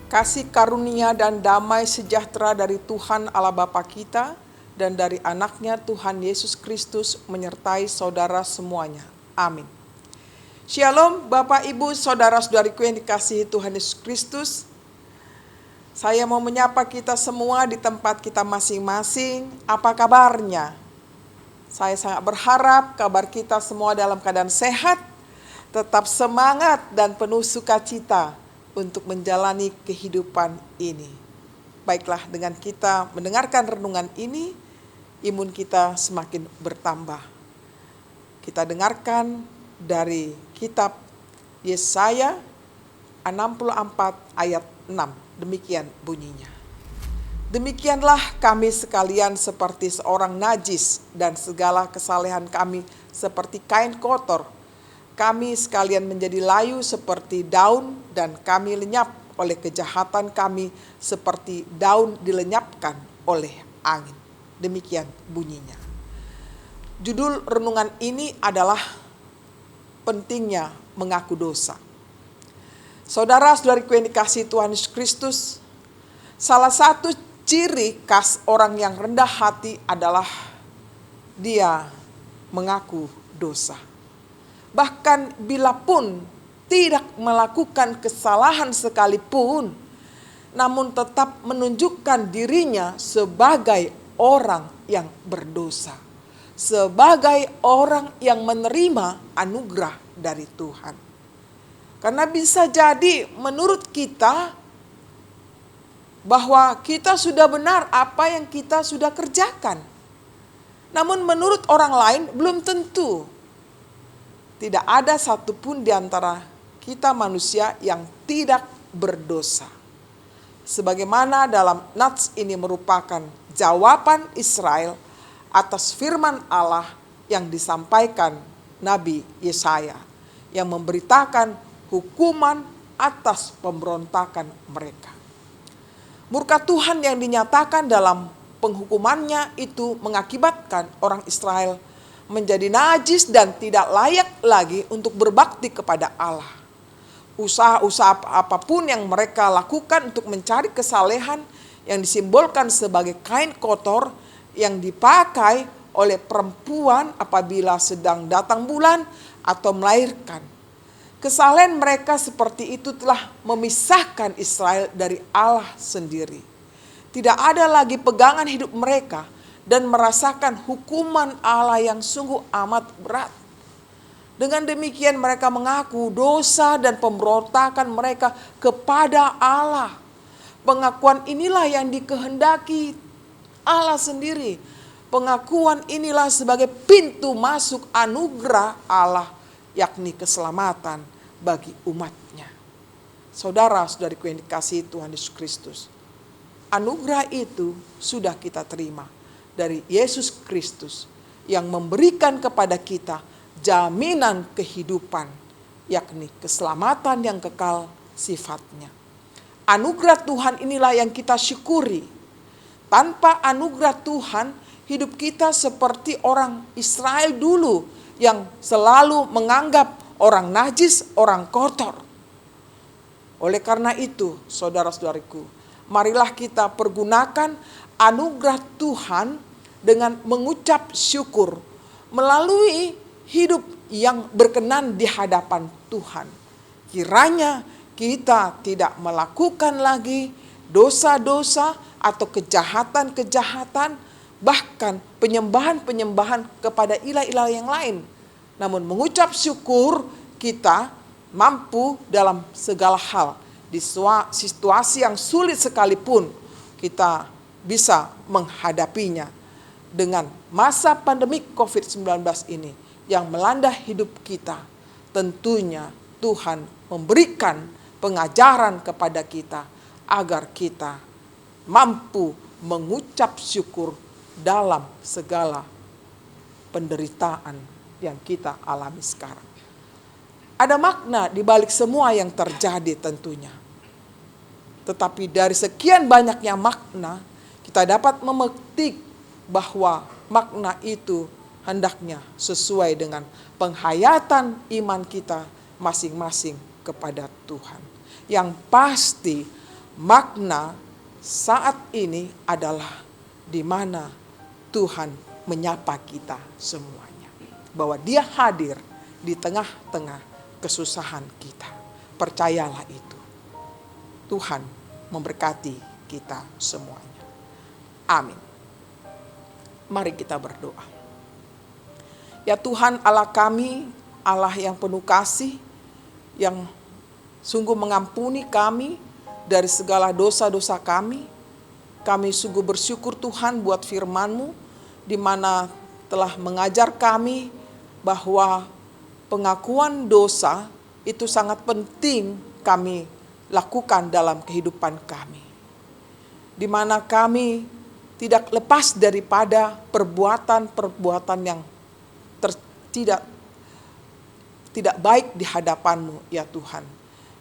Kasih karunia dan damai sejahtera dari Tuhan Allah Bapa kita dan dari anaknya Tuhan Yesus Kristus menyertai saudara semuanya. Amin. Shalom Bapak Ibu saudara-saudariku yang dikasihi Tuhan Yesus Kristus. Saya mau menyapa kita semua di tempat kita masing-masing. Apa kabarnya? Saya sangat berharap kabar kita semua dalam keadaan sehat, tetap semangat dan penuh sukacita untuk menjalani kehidupan ini. Baiklah, dengan kita mendengarkan renungan ini, imun kita semakin bertambah. Kita dengarkan dari kitab Yesaya 64 ayat 6. Demikian bunyinya. Demikianlah kami sekalian seperti seorang najis, dan segala kesalehan kami seperti kain kotor. Kami sekalian menjadi layu seperti daun, dan kami lenyap oleh kejahatan kami seperti daun dilenyapkan oleh angin. Demikian bunyinya. Judul renungan ini adalah pentingnya mengaku dosa. Saudara-saudariku yang dikasihi Tuhan Yesus Kristus, salah satu ciri khas orang yang rendah hati adalah dia mengaku dosa. Bahkan bila pun tidak melakukan kesalahan sekalipun, namun tetap menunjukkan dirinya sebagai orang yang berdosa, sebagai orang yang menerima anugerah dari Tuhan. Karena bisa jadi menurut kita bahwa kita sudah benar apa yang kita sudah kerjakan, namun menurut orang lain belum tentu. Tidak ada satupun di antara kita manusia yang tidak berdosa. Sebagaimana dalam nats ini merupakan jawaban Israel atas firman Allah yang disampaikan Nabi Yesaya, yang memberitakan hukuman atas pemberontakan mereka. Murka Tuhan yang dinyatakan dalam penghukumannya itu mengakibatkan orang Israel menjadi najis dan tidak layak lagi untuk berbakti kepada Allah. Usaha-usaha apapun yang mereka lakukan untuk mencari kesalehan yang disimbolkan sebagai kain kotor yang dipakai oleh perempuan apabila sedang datang bulan atau melahirkan. Kesalehan mereka seperti itu telah memisahkan Israel dari Allah sendiri. Tidak ada lagi pegangan hidup mereka dan merasakan hukuman Allah yang sungguh amat berat. Dengan demikian mereka mengaku dosa dan pemberontakan mereka kepada Allah. Pengakuan inilah yang dikehendaki Allah sendiri. Pengakuan inilah sebagai pintu masuk anugerah Allah, yakni keselamatan bagi umatnya. Saudara-saudariku yang dikasihi Tuhan Yesus Kristus, anugerah itu sudah kita terima dari Yesus Kristus yang memberikan kepada kita jaminan kehidupan, yakni keselamatan yang kekal sifatnya. Anugerah Tuhan inilah yang kita syukuri. Tanpa anugerah Tuhan, hidup kita seperti orang Israel dulu yang selalu menganggap orang najis, orang kotor. Oleh karena itu, saudara-saudariku, marilah kita pergunakan anugerah Tuhan dengan mengucap syukur melalui hidup yang berkenan di hadapan Tuhan. Kiranya kita tidak melakukan lagi dosa-dosa atau kejahatan-kejahatan, bahkan penyembahan-penyembahan kepada ilah-ilah yang lain. Namun mengucap syukur kita mampu dalam segala hal. Di situasi yang sulit sekalipun kita bisa menghadapinya. Dengan masa pandemi COVID-19 ini yang melanda hidup kita, tentunya Tuhan memberikan pengajaran kepada kita agar kita mampu mengucap syukur dalam segala penderitaan yang kita alami sekarang. Ada makna di balik semua yang terjadi tentunya. Tetapi dari sekian banyaknya makna, kita dapat memetik bahwa makna itu hendaknya sesuai dengan penghayatan iman kita masing-masing kepada Tuhan. Yang pasti makna saat ini adalah di mana Tuhan menyapa kita semuanya. Bahwa Dia hadir di tengah-tengah kesusahan kita. Percayalah itu. Tuhan memberkati kita semuanya. Amin. Mari kita berdoa. Ya Tuhan Allah kami, Allah yang penuh kasih, yang sungguh mengampuni kami dari segala dosa-dosa kami. Kami sungguh bersyukur Tuhan buat firman-Mu, di mana telah mengajar kami bahwa pengakuan dosa itu sangat penting kami lakukan dalam kehidupan kami. Di mana kami tidak lepas daripada perbuatan-perbuatan yang tidak baik di hadapan-Mu ya Tuhan,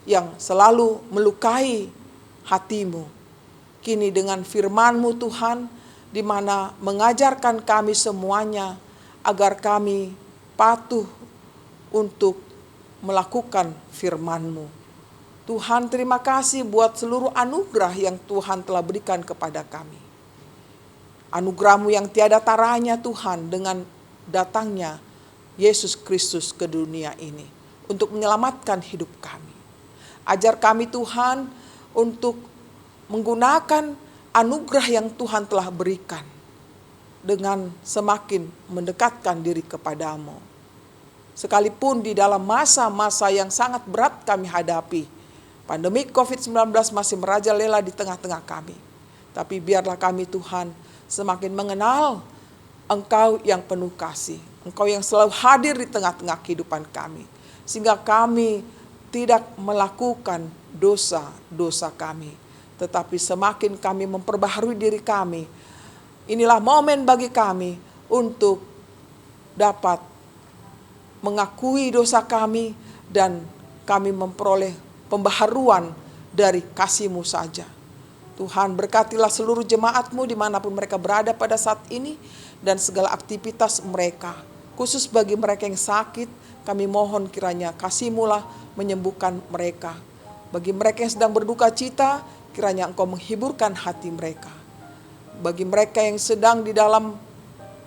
yang selalu melukai hati-Mu. Kini dengan firman-Mu Tuhan, di mana mengajarkan kami semuanya agar kami patuh untuk melakukan firman-Mu. Tuhan, terima kasih buat seluruh anugerah yang Tuhan telah berikan kepada kami. Anugerah-Mu yang tiada taranya Tuhan, dengan datangnya Yesus Kristus ke dunia ini untuk menyelamatkan hidup kami. Ajar kami Tuhan untuk menggunakan anugerah yang Tuhan telah berikan dengan semakin mendekatkan diri kepada-Mu. Sekalipun di dalam masa-masa yang sangat berat kami hadapi, pandemi COVID-19 masih merajalela di tengah-tengah kami. Tapi biarlah kami Tuhan semakin mengenal Engkau yang penuh kasih. Engkau yang selalu hadir di tengah-tengah kehidupan kami. Sehingga kami tidak melakukan dosa-dosa kami. Tetapi semakin kami memperbaharui diri kami, inilah momen bagi kami untuk dapat mengakui dosa kami dan kami memperoleh pembaharuan dari kasih-Mu saja. Tuhan, berkatilah seluruh jemaat-Mu dimanapun mereka berada pada saat ini dan segala aktivitas mereka. Khusus bagi mereka yang sakit, kami mohon kiranya kasih-Mu lah menyembuhkan mereka. Bagi mereka yang sedang berduka cita, kiranya Engkau menghiburkan hati mereka. Bagi mereka yang sedang di dalam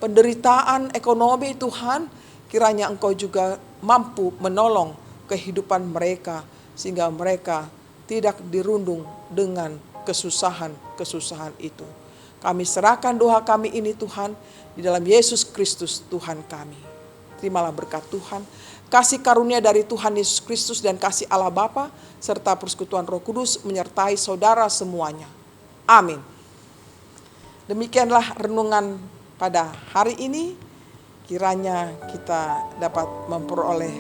penderitaan ekonomi Tuhan, kiranya Engkau juga mampu menolong kehidupan mereka, sehingga mereka tidak dirundung dengan kesusahan-kesusahan itu. Kami serahkan doa kami ini Tuhan, di dalam Yesus Kristus Tuhan kami. Terimalah berkat Tuhan, kasih karunia dari Tuhan Yesus Kristus dan kasih Allah Bapa, serta persekutuan Roh Kudus menyertai saudara semuanya. Amin. Demikianlah renungan pada hari ini. Kiranya kita dapat memperoleh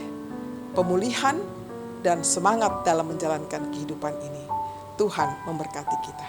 pemulihan dan semangat dalam menjalankan kehidupan ini. Tuhan memberkati kita.